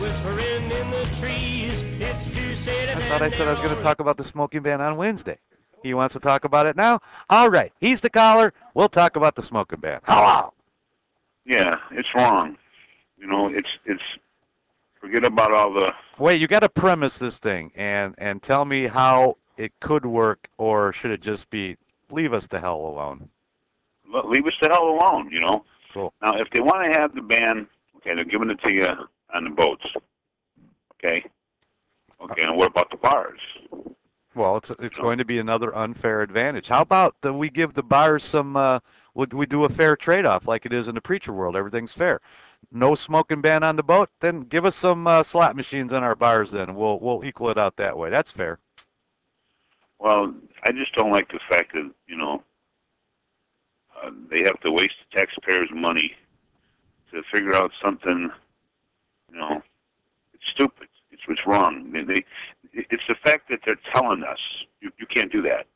whispering in the trees. It's too sad. I thought I said I was going to talk about the smoking ban on Wednesday. He wants to talk about it now? All right. He's the caller. We'll talk about the smoking ban. Hello. Yeah, it's wrong. You know, it's forget about all the. Wait, you got to premise this thing and tell me how it could work, or should it just be leave us the hell alone? Leave us the hell alone, you know. Cool. Now, if they want to have the ban, okay, they're giving it to you on the boats. Okay. Okay, and what about the bars? Well, it's going to be another unfair advantage. How about that we give the bars some, we do a fair trade-off like it is in the preacher world. Everything's fair. No smoking ban on the boat, then give us some slot machines on our bars then. We'll equal it out that way. That's fair. Well, I just don't like the fact that, you know, they have to waste the taxpayers' money to figure out something, you know, it's stupid. It's wrong. It's the fact that they're telling us you can't do that.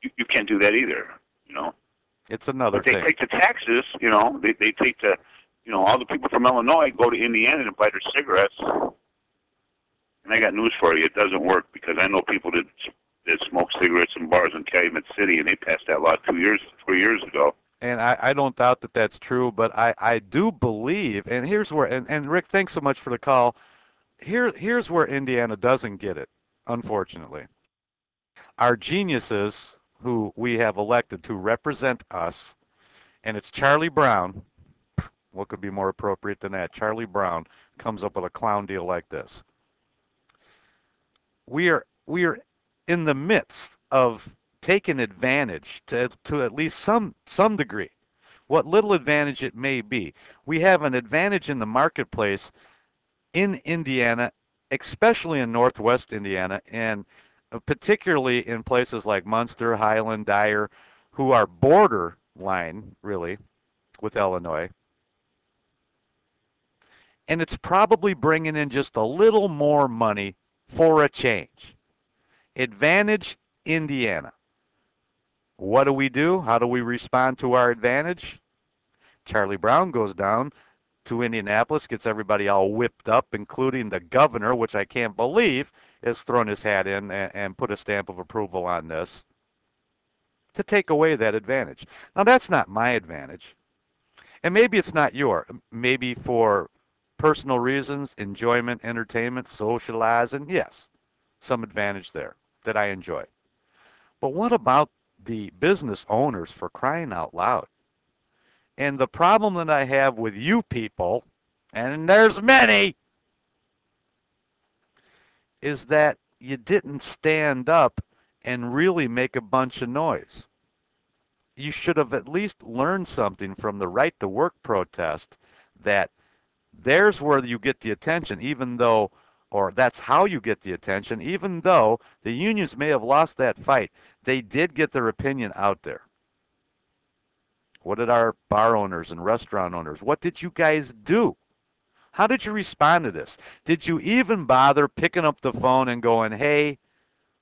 You can't do that either, you know. It's another thing. They take the taxes, you know. They take the, you know, all the people from Illinois go to Indiana and buy their cigarettes. And I got news for you. It doesn't work because I know people that smoke cigarettes in bars in Calumet City, and they passed that law 3 years ago. And I don't doubt that that's true, but I do believe, and here's where, and Rick, thanks so much for the call. Here's where Indiana doesn't get it, unfortunately. Our geniuses who we have elected to represent us, and it's Charlie Brown. What could be more appropriate than that? Charlie Brown comes up with a clown deal like this. We are in the midst of taking advantage to at least some degree, what little advantage it may be. We have an advantage in the marketplace in Indiana, especially in northwest Indiana, and particularly in places like Munster, Highland, Dyer, who are borderline, really, with Illinois. And it's probably bringing in just a little more money for a change. Advantage Indiana. What do? How do we respond to our advantage? Charlie Brown goes down to Indianapolis, gets everybody all whipped up, including the governor, which I can't believe has thrown his hat in and put a stamp of approval on this, to take away that advantage. Now, that's not my advantage. And maybe it's not your. Maybe for personal reasons, enjoyment, entertainment, socializing, yes, some advantage there that I enjoy. But what about the business owners, for crying out loud? And the problem that I have with you people, and there's many, is that you didn't stand up and really make a bunch of noise. You should have at least learned something from the right to work protest, that there's where you get the attention, even though, or that's how you get the attention, even though the unions may have lost that fight, they did get their opinion out there. What did our bar owners and restaurant owners, what did you guys do? How did you respond to this? Did you even bother picking up the phone and going, hey,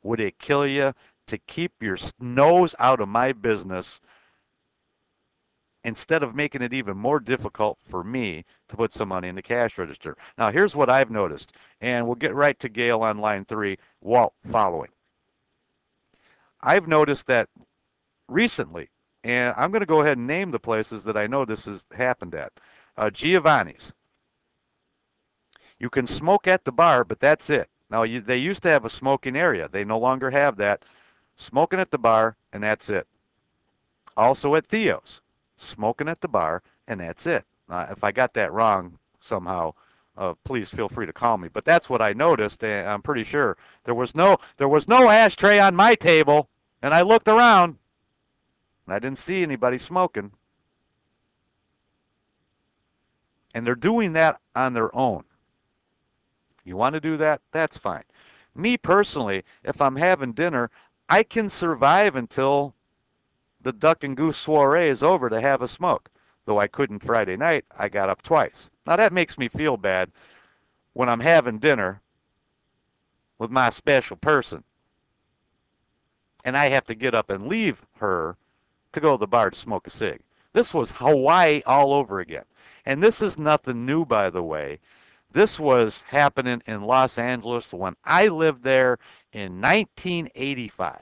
would it kill you to keep your nose out of my business instead of making it even more difficult for me to put some money in the cash register? Now, here's what I've noticed, and we'll get right to Gail on line 3 while following. I've noticed that recently, and I'm going to go ahead and name the places that I know this has happened at. Giovanni's. You can smoke at the bar, but that's it. Now, they used to have a smoking area. They no longer have that. Smoking at the bar, and that's it. Also at Theo's. Smoking at the bar, and that's it. If I got that wrong somehow, please feel free to call me. But that's what I noticed, and I'm pretty sure there was no ashtray on my table, and I looked around, and I didn't see anybody smoking. And they're doing that on their own. You want to do that? That's fine. Me personally, if I'm having dinner, I can survive until the duck and goose soiree is over to have a smoke. Though I couldn't Friday night, I got up twice. Now that makes me feel bad when I'm having dinner with my special person, and I have to get up and leave her to go to the bar to smoke a cig. This was Hawaii all over again. And this is nothing new, by the way. This was happening in Los Angeles when I lived there in 1985.